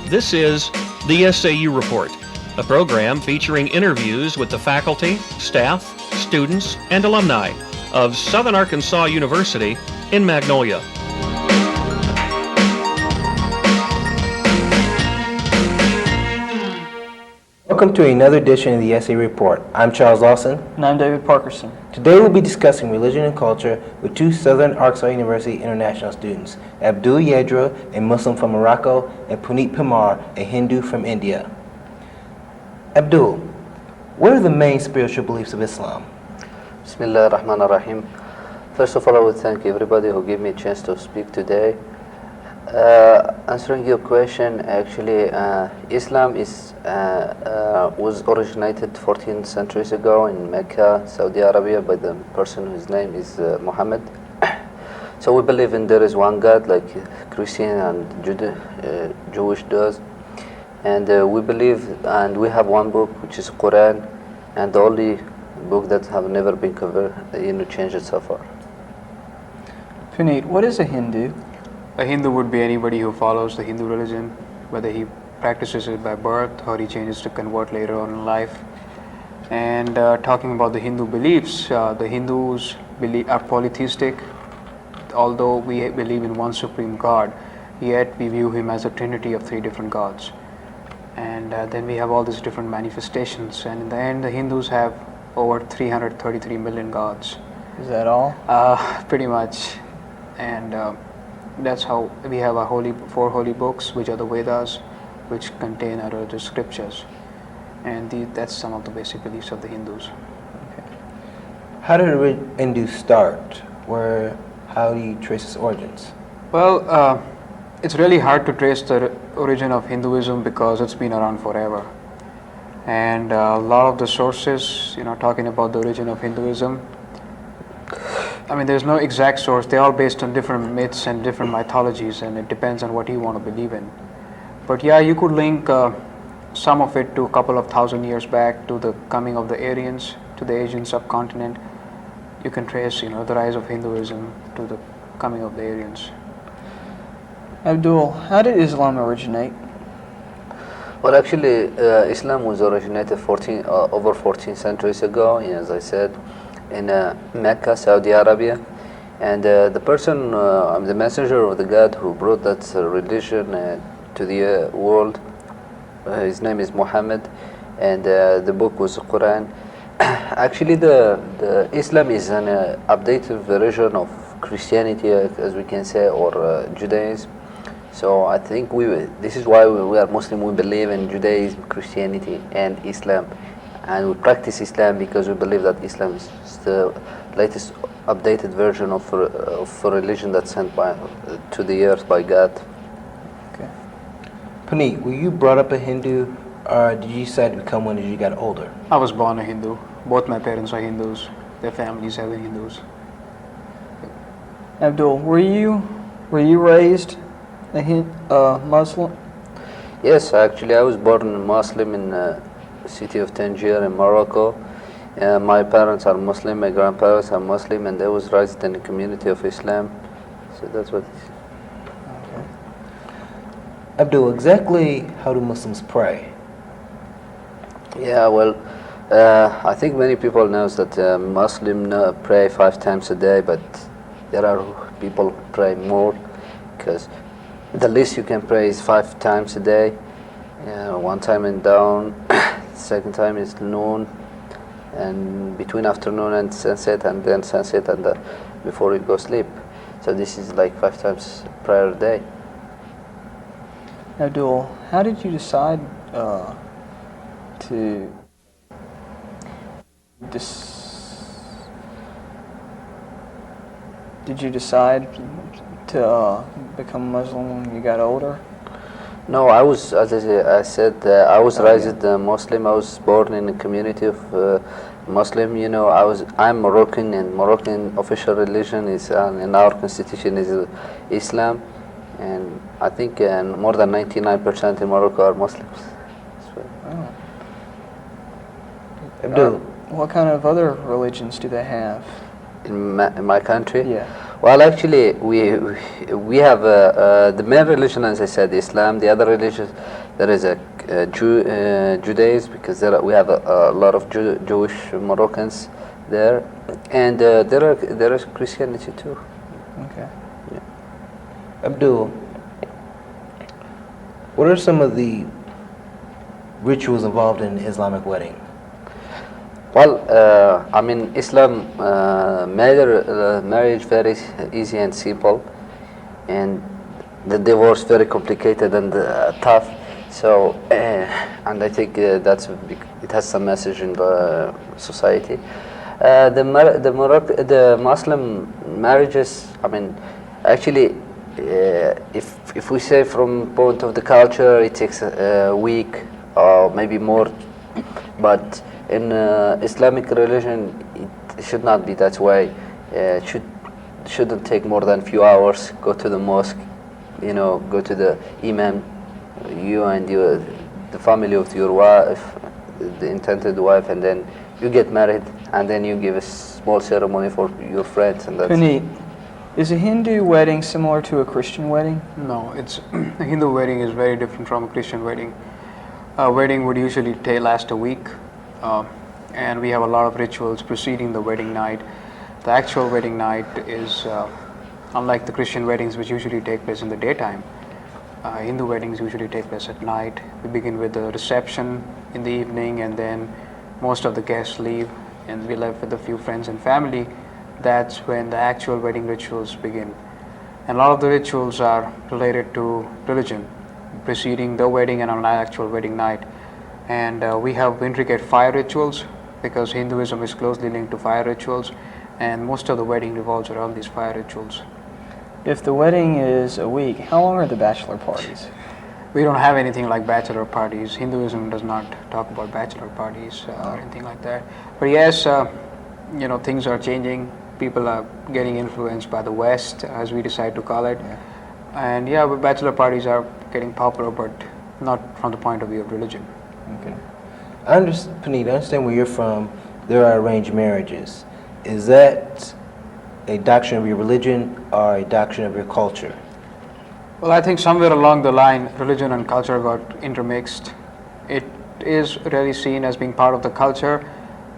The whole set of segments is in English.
This is the SAU Report, a program featuring interviews with the faculty, staff, students, and alumni of Southern Arkansas University in Magnolia. Welcome to another edition of the SAU Report. I'm Charles Lawson. And I'm David Parkerson. Today we'll be discussing religion and culture with two Southern Arkansas University international students, Abdennour Yerrou, a Muslim from Morocco, and Puneet Parmar, a Hindu from India. Abdul, what are the main spiritual beliefs of Islam? Bismillah ar-Rahman ar-Rahim. First of all, I would thank everybody who gave me a chance to speak today. Answering your question, actually, Islam was originated 14 centuries ago in Mecca, Saudi Arabia, by the person whose name is Muhammad. So we believe in there is one God, like Christian and Jewish does, and we believe and we have one book, which is Quran, and the only book that have never been changed so far. Puneet, what is a Hindu? A Hindu would be anybody who follows the Hindu religion, whether he practices it by birth or he changes to convert later on in life. And talking about the Hindu beliefs, the Hindus are polytheistic. Although we believe in one supreme God, yet we view him as a trinity of three different gods. And then we have all these different manifestations, and in the end the Hindus have over 333 million gods. Is that all? Pretty much. And that's how we have our four holy books, which are the Vedas, which contain our religious scriptures, and that's some of the basic beliefs of the Hindus. Okay. How did the Hindu start? How do you trace its origins? Well, it's really hard to trace the origin of Hinduism because it's been around forever, and a lot of the sources, talking about the origin of Hinduism, I mean, there's no exact source. They're all based on different myths and different mythologies, and it depends on what you want to believe in. But yeah, you could link some of it to a couple of thousand years back to the coming of the Aryans to the Asian subcontinent. You can trace, the rise of Hinduism to the coming of the Aryans. Abdul, how did Islam originate? Well, actually, Islam was originated over 14 centuries ago, as I said, in Mecca, Saudi Arabia, and the person, the messenger of the God who brought that religion to the world, his name is Muhammad, and the book was the Quran. Actually, the Islam is an updated version of Christianity, as we can say, or Judaism. So I think this is why we are Muslim. We believe in Judaism, Christianity, and Islam. And we practice Islam because we believe that Islam is the latest updated version of a religion that's sent to the earth by God. Okay. Puneet, were you brought up a Hindu, or did you decide to become one as you got older? I was born a Hindu. Both my parents are Hindus. Their families have been Hindus. Abdul, were you raised a Muslim? Yes, actually, I was born a Muslim in city of Tangier in Morocco. My parents are Muslim, my grandparents are Muslim, and I was raised in the community of Islam. So that's what it is. Okay. Abdul, exactly how do Muslims pray? Yeah, well, I think many people know that Muslims pray 5 times a day, but there are people who pray more, because the least you can pray is 5 times a day. One time in dawn, second time is noon, and between afternoon and sunset, and then sunset, and before you go sleep. So this is like 5 times prayer a day. Abdul, how did you decide Did you decide to become Muslim when you got older? No, I was, as I said, I was raised Muslim. I was born in a community of Muslim. I'm Moroccan, and Moroccan official religion is, in our constitution, is Islam, and I think more than 99% in Morocco are Muslims. So, Abdul, what kind of other religions do they have? in my country? Yeah. Well, actually, we have the main religion, as I said, Islam. The other religions, there is a Judaism, because we have a lot of Jewish Moroccans there, and there is Christianity too. Okay. Abdul, what are some of the rituals involved in Islamic wedding? Well, I mean, Islam marriage very easy and simple, and the divorce very complicated and tough. So, and I think it has some message in the society. The Muslim marriages, I mean, actually, if we say from point of the culture, it takes a week or maybe more, but in Islamic religion, it should not be that way. It shouldn't take more than few hours. Go to the mosque, go to the imam, you and the family of your wife, the intended wife, and then you get married, and then you give a small ceremony for your friends, and that's Puneet, is a Hindu wedding similar to a Christian wedding? No, it's a Hindu wedding is very different from a Christian wedding. A wedding would usually last a week, and we have a lot of rituals preceding the wedding night. The actual wedding night is unlike the Christian weddings, which usually take place in the daytime. Hindu weddings usually take place at night. We begin with the reception in the evening, and then most of the guests leave, and we left with a few friends and family. That's when the actual wedding rituals begin. And a lot of the rituals are related to religion, preceding the wedding and on the actual wedding night. And we have intricate fire rituals, because Hinduism is closely linked to fire rituals, and most of the wedding revolves around these fire rituals. If the wedding is a week, how long are the bachelor parties? We don't have anything like bachelor parties. Hinduism does not talk about bachelor parties or anything like that. But yes, things are changing. People are getting influenced by the West, as we decide to call it. And bachelor parties are getting popular, but not from the point of view of religion. Okay. Puneet, I understand where you're from. There are arranged marriages. Is that a doctrine of your religion or a doctrine of your culture? Well, I think somewhere along the line, religion and culture got intermixed. It is really seen as being part of the culture,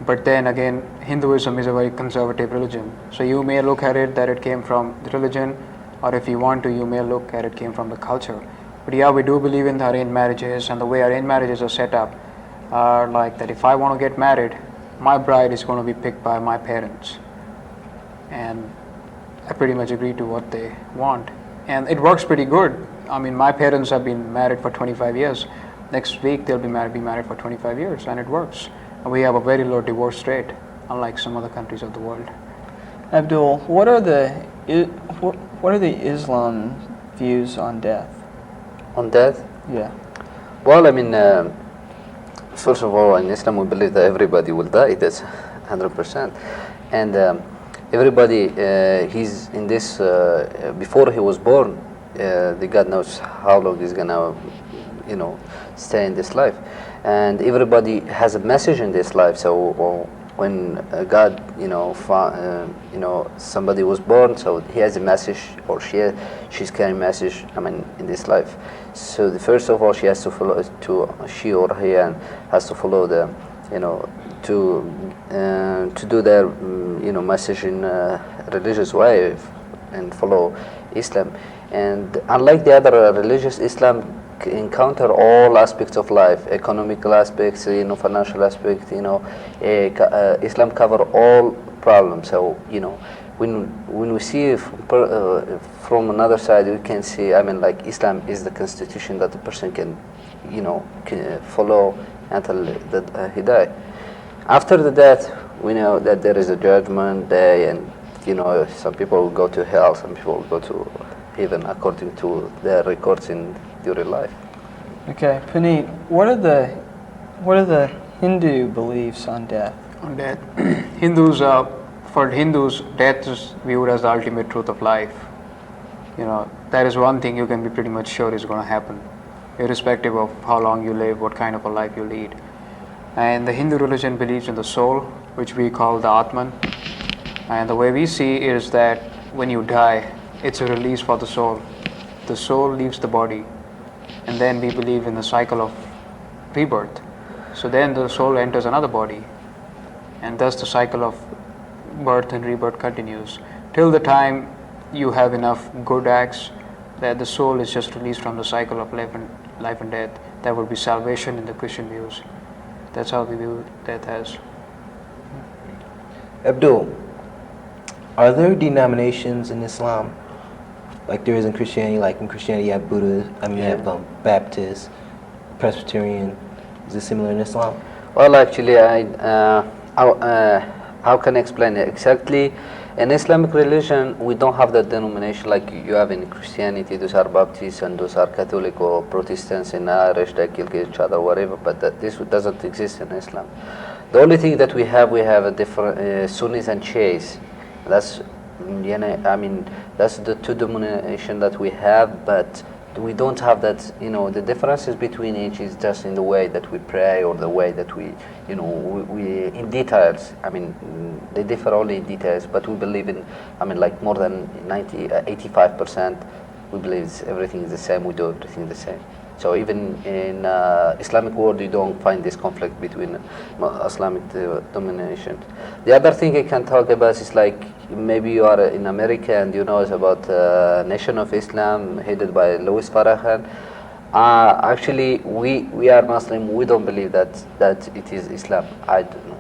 but then again, Hinduism is a very conservative religion. So you may look at it that it came from the religion, or if you want to, you may look at it came from the culture. But we do believe in the arranged marriages, and the way arranged marriages are set up are like that if I want to get married, my bride is going to be picked by my parents. And I pretty much agree to what they want. And it works pretty good. I mean, my parents have been married for 25 years. Next week, they'll be married for 25 years, and it works. And we have a very low divorce rate, unlike some other countries of the world. Abdul, what are the Islam views on death? on death. Yeah. Well, I mean, first of all, in Islam we believe that everybody will die. That's 100%, and everybody he's in this before he was born. The God knows how long he's gonna, stay in this life, and everybody has a message in this life. So when God, somebody was born, so he has a message, or she's carrying a message. I mean, in this life. So the first of all, she has to follow she or he has to follow the, to do their, message in a religious way and follow Islam. And unlike the other religious, Islam encounter all aspects of life, economical aspects, financial aspects. Islam cover all problems. So when we see from another side, we can see. I mean, like Islam is the constitution that the person can follow until he die. After the death, we know that there is a judgment day, and some people will go to hell, some people will go to heaven according to their records in during life. Okay, Puneet, what are the Hindu beliefs on death? On death, for Hindus, death is viewed as the ultimate truth of life. That is one thing you can be pretty much sure is going to happen, irrespective of how long you live, what kind of a life you lead. And the Hindu religion believes in the soul, which we call the Atman. And the way we see it is that when you die, it's a release for the soul. The soul leaves the body, and then we believe in the cycle of rebirth. So then the soul enters another body, and thus the cycle of birth and rebirth continues till the time you have enough good acts that the soul is just released from the cycle of life and death. That would be salvation in the Christian views. That's how we view death as. Abdul, are there denominations in Islam, like there is in Christianity? Like in Christianity, you have Buddha. You have Baptist, Presbyterian. Is it similar in Islam? Well, actually, how can I explain it exactly? In Islamic religion, we don't have that denomination like you have in Christianity. Those are Baptists and those are Catholic or Protestants in Irish that kill each other, whatever. But this doesn't exist in Islam. The only thing that we have a different Sunnis and Shias. That's that's the two denominations that we have, but we don't have that. The differences between each is just in the way that we pray or the way that we in details. They differ only in details, but we believe in. Like more than 85%, we believe everything is the same. We do everything the same. So even in Islamic world, you don't find this conflict between Islamic dominations. The other thing I can talk about is like maybe you are in America and you know about Nation of Islam headed by Louis Farrakhan. Actually, we are Muslim. We don't believe that it is Islam. I don't know.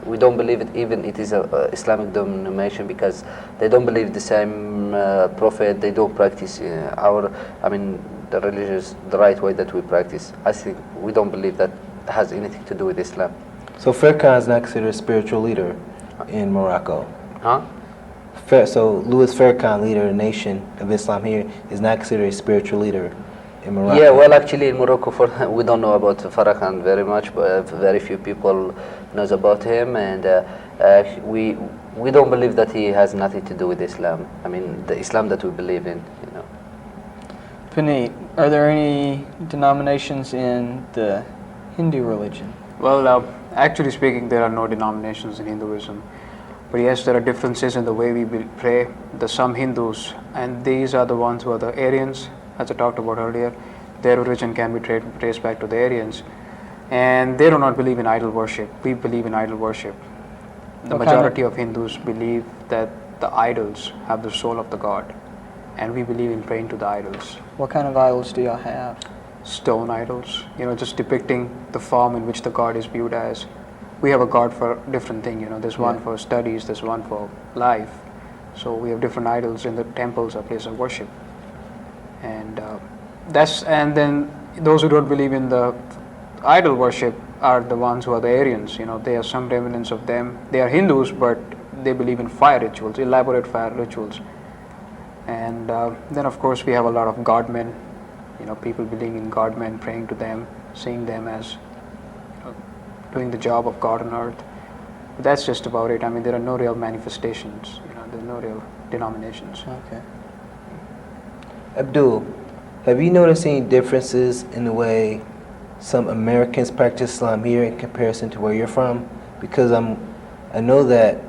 We don't believe it. Even it is a Islamic denomination because they don't believe the same prophet. They don't practice the religious the right way that we practice. I think we don't believe that has anything to do with Islam. So Farrakhan is not considered a spiritual leader in Morocco. Huh? So Louis Farrakhan, leader of the Nation of Islam here, is not considered a spiritual leader in Morocco. Yeah, well, actually, in Morocco, we don't know about Farrakhan very much, but very few people knows about him, and we don't believe that he has nothing to do with Islam. The Islam that we believe in. Puneet, are there any denominations in the Hindu religion? Well, actually speaking, there are no denominations in Hinduism. But yes, there are differences in the way we pray. There's some Hindus, and these are the ones who are the Aryans, as I talked about earlier. Their origin can be traced back to the Aryans. And they do not believe in idol worship. We believe in idol worship. The majority of Hindus believe that the idols have the soul of the god. And we believe in praying to the idols. What kind of idols do y'all have? Stone idols, just depicting the form in which the god is viewed as. We have a god for different things, there's one for studies, there's one for life. So we have different idols in the temples, a place of worship. And then those who don't believe in the idol worship are the ones who are the Aryans. There are some remnants of them. They are Hindus, but they believe in fire rituals, elaborate fire rituals. And then of course we have a lot of godmen, people believing in godmen, praying to them, seeing them as doing the job of God on earth. But that's just about it. There are no real manifestations, there are no real denominations. Okay. Abdul, have you noticed any differences in the way some Americans practice Islam here in comparison to where you're from? Because I know that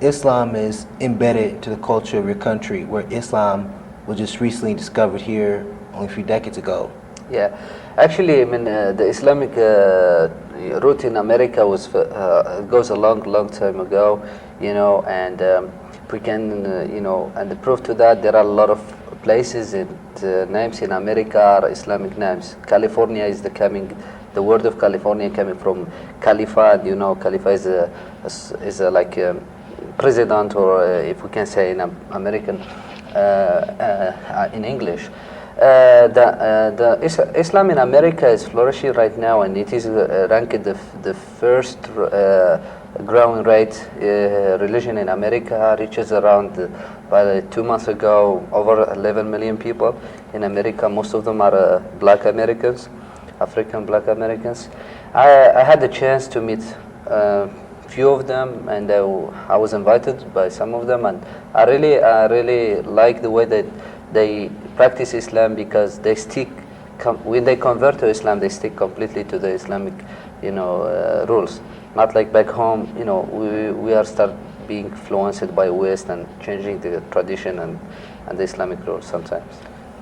Islam is embedded to the culture of your country, where Islam was just recently discovered here only a few decades ago. Yeah, actually, the Islamic root in America goes a long time ago, and we can, and the proof to that, there are a lot of places and names in America are Islamic names. California is the word of California coming from Khalifa. Khalifa is like president, or if we can say in American, in English. Islam in America is flourishing right now, and it is ranked the first growing rate religion in America. Reaches around, by 2 months ago, over 11 million people in America. Most of them are black Americans, African black Americans. I had the chance to meet few of them, and I was invited by some of them, and I really like the way that they practice Islam, because they when they convert to Islam, they stick completely to the Islamic, rules. Not like back home, we are start being influenced by West and changing the tradition and the Islamic rules sometimes.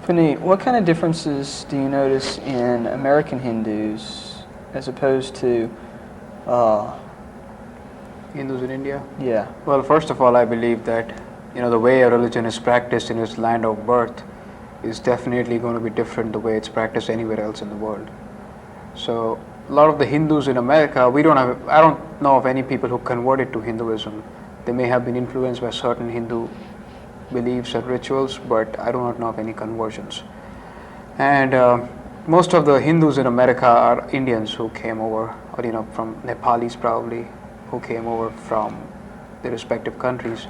Puneet, what kind of differences do you notice in American Hindus as opposed to, Hindus in India? yeah, Well, first of all, I believe that the way a religion is practiced in its land of birth is definitely going to be different the way it's practiced anywhere else in the world. So a lot of the Hindus in America, I don't know of any people who converted to Hinduism. They may have been influenced by certain Hindu beliefs and rituals, but I do not know of any conversions. And most of the Hindus in America are Indians who came over, or from Nepalis probably, who came over from their respective countries.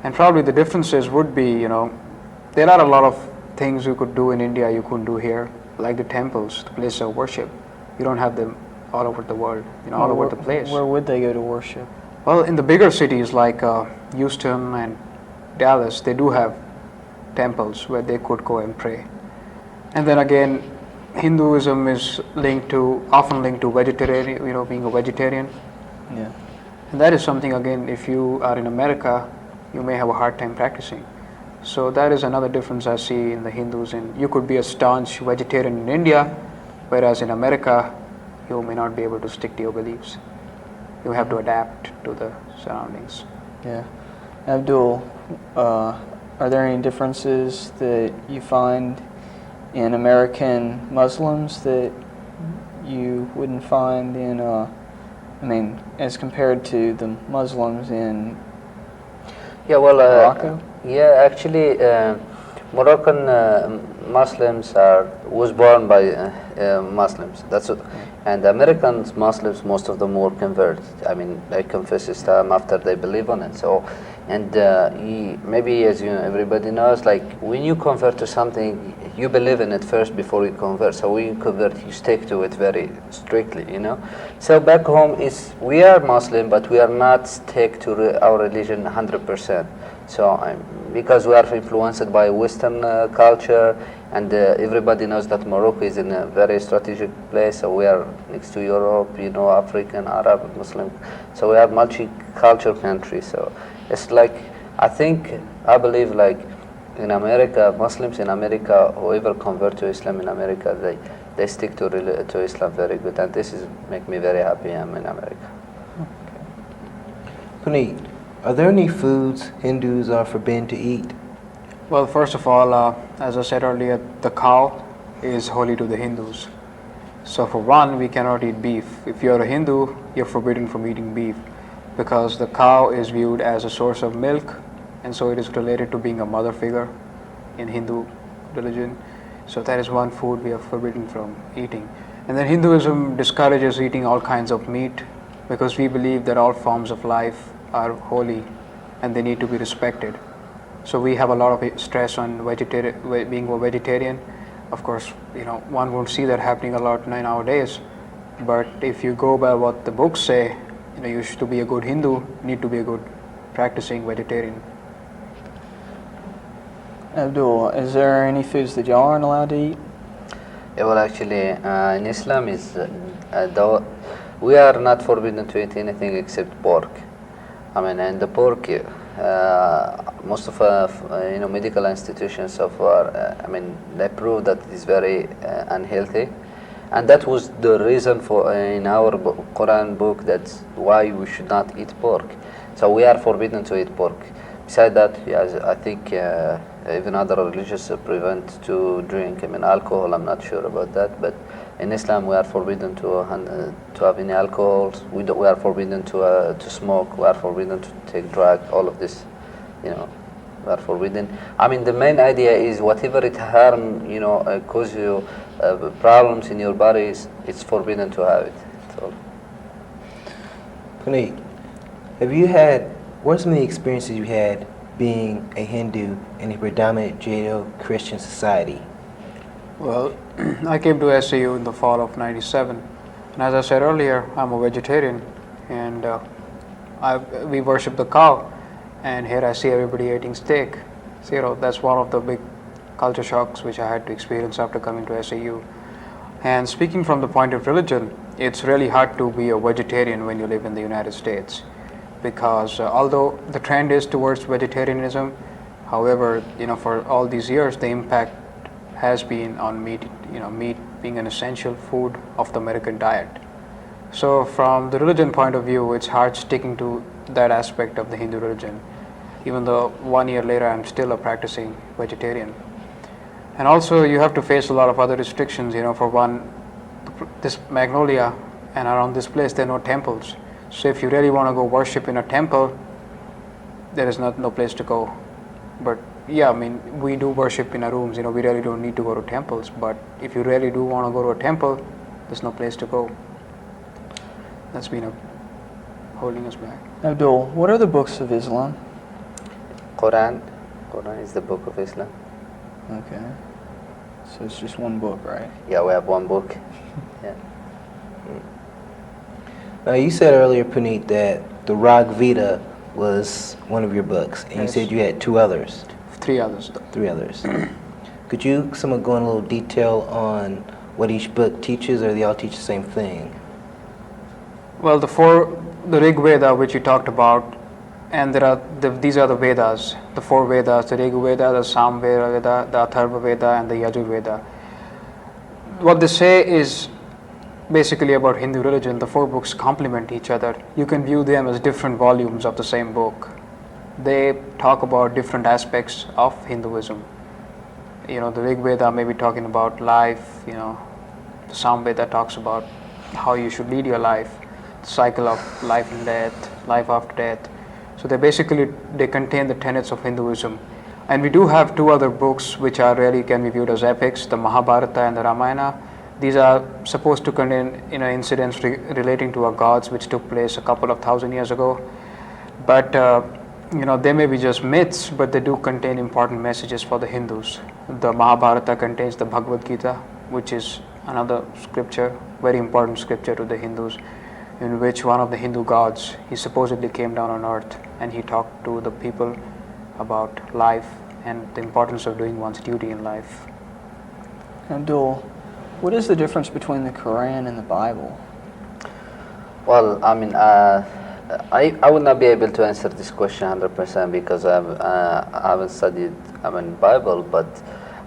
And probably the differences would be, there are a lot of things you could do in India you couldn't do here, like the temples, the places of worship. You don't have them all over the world, all over the place. Where would they go to worship? Well, in the bigger cities like Houston and Dallas, they do have temples where they could go and pray. And then again, Hinduism is often linked to vegetarian, being a vegetarian. Yeah. And that is something, again, if you are in America, you may have a hard time practicing. So that is another difference I see in the Hindus. You could be a staunch vegetarian in India, whereas in America, you may not be able to stick to your beliefs. You have to adapt to the surroundings. Yeah. Abdul, are there any differences that you find in American Muslims that you wouldn't find in, as compared to the Muslims in Yeah, well, Morocco? Yeah, actually, Moroccan Muslims was born by Muslims. That's what, and American Muslims, most of them were converted. I mean, they confess Islam after they believe on it. So, and maybe as everybody knows, like when you convert to something, you believe in it first before you convert. So when you convert, you stick to it very strictly, So back home we are Muslim, but we are not stick to our religion 100%. So because we are influenced by Western culture, and everybody knows that Morocco is in a very strategic place. So we are next to Europe, African, Arab, Muslim. So we are multi-cultural country. So it's like I believe like in America, Muslims in America, whoever convert to Islam in America, they stick to Islam very good, and this is make me very happy I'm in America. Puneet, are there any foods Hindus are forbidden to eat? Well, first of all, as I said earlier, the cow is holy to the Hindus. So for one, we cannot eat beef. If you're a Hindu, you're forbidden from eating beef because the cow is viewed as a source of milk, and so it is related to being a mother figure in Hindu religion. So that is one food we are forbidden from eating. And then Hinduism discourages eating all kinds of meat because we believe that all forms of life are holy and they need to be respected. So we have a lot of stress on being a vegetarian. Of course, one won't see that happening a lot nowadays. But if you go by what the books say, to be a good Hindu, you need to be a good practicing vegetarian. Abdul, is there any foods that y'all aren't allowed to eat? Yeah, well, actually, in Islam we are not forbidden to eat anything except pork. And the pork, most of medical institutions so far, they prove that it is very unhealthy, and that was the reason for in our Quran book that's why we should not eat pork. So we are forbidden to eat pork. Besides that, I think even other religions prevent to drink. Alcohol. I'm not sure about that, but in Islam we are forbidden to have any alcohol. We are forbidden to smoke. We are forbidden to take drugs. All of this, we are forbidden. The main idea is whatever it harm, cause you problems in your body, it's forbidden to have it. So. Puneet, what are some of the experiences you had being a Hindu in a predominant Judeo-Christian society? Well, I came to SAU in the fall of '97, and as I said earlier, I'm a vegetarian, and we worship the cow, and here I see everybody eating steak. So, that's one of the big culture shocks which I had to experience after coming to SAU. And speaking from the point of religion, it's really hard to be a vegetarian when you live in the United States, because although the trend is towards vegetarianism, however, for all these years the impact has been on meat, meat being an essential food of the American diet. So from the religion point of view, it's hard sticking to that aspect of the Hindu religion, even though 1 year later I'm still a practicing vegetarian. And also you have to face a lot of other restrictions. For one, this Magnolia and around this place there are no temples. So if you really want to go worship in a temple, there is no place to go. But yeah, we do worship in our rooms. We really don't need to go to temples. But if you really do want to go to a temple, there's no place to go. That's been holding us back. Abdul, what are the books of Islam? Quran is the book of Islam. Okay. So it's just one book, right? Yeah, we have one book. Yeah. Now, you said earlier, Puneet, that the Rig Veda was one of your books, and Yes. you said you had two others. 3 others. Three others. Could you somewhat go in a little detail on what each book teaches, or they all teach the same thing? Well, the Rig Veda, which you talked about, and these are the Vedas, the 4 Vedas: the Rig Veda, the Sam Veda, the Atharva Veda, and the Yajur Veda. What they say is basically about Hindu religion. The 4 books complement each other. You can view them as different volumes of the same book. They talk about different aspects of Hinduism. The Rig Veda may be talking about life. The Sam Veda talks about how you should lead your life, the cycle of life and death, life after death. So they contain the tenets of Hinduism. And we do have 2 other books which are really can be viewed as epics: the Mahabharata and the Ramayana. These are supposed to contain incidents relating to our gods which took place a couple of thousand years ago. But they may be just myths, but they do contain important messages for the Hindus. The Mahabharata contains the Bhagavad Gita, which is another scripture, very important scripture to the Hindus, in which one of the Hindu gods, he supposedly came down on earth and he talked to the people about life and the importance of doing one's duty in life. Abdul, what is the difference between the Quran and the Bible? Well, I would not be able to answer this question 100% because I haven't studied Bible, but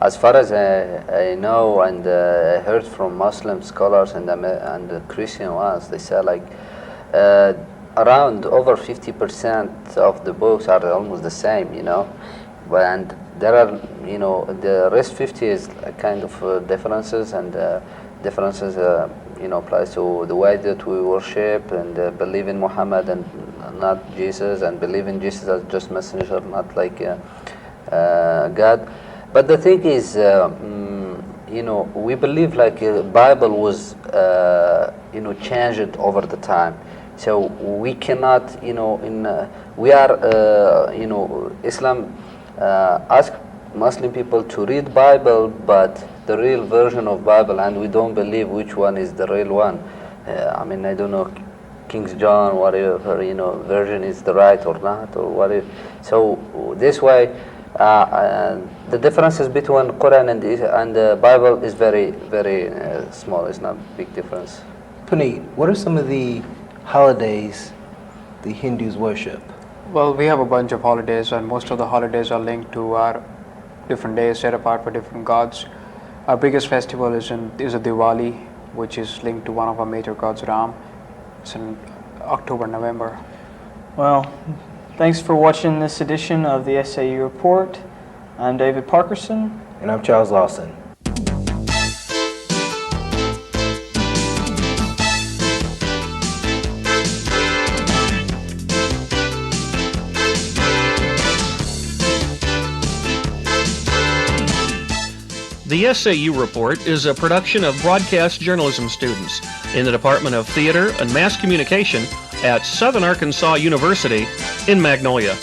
as far as I know and I heard from Muslim scholars and the Christian ones, they say around over 50% of the books are almost the same, and there are, the rest 50 is a kind of differences, and differences applies to the way that we worship and believe in Muhammad and not Jesus, and believe in Jesus as just messenger, not like God. But the thing is, we believe Bible was changed over the time. So we cannot, we are, Islam ask Muslim people to read Bible, but the real version of Bible, and we don't believe which one is the real one. I don't know, King John, whatever, version is the right or not, or whatever. So this way, the differences between Quran and the Bible is very, very small. It's not a big difference. Puneet, what are some of the holidays the Hindus worship? Well, we have a bunch of holidays, and most of the holidays are linked to our different days set apart for different gods. Our biggest festival is a Diwali, which is linked to one of our major gods, Ram. It's in October, November. Well, thanks for watching this edition of the SAU Report. I'm David Parkerson. And I'm Charles Lawson. The SAU Report is a production of broadcast journalism students in the Department of Theater and Mass Communication at Southern Arkansas University in Magnolia.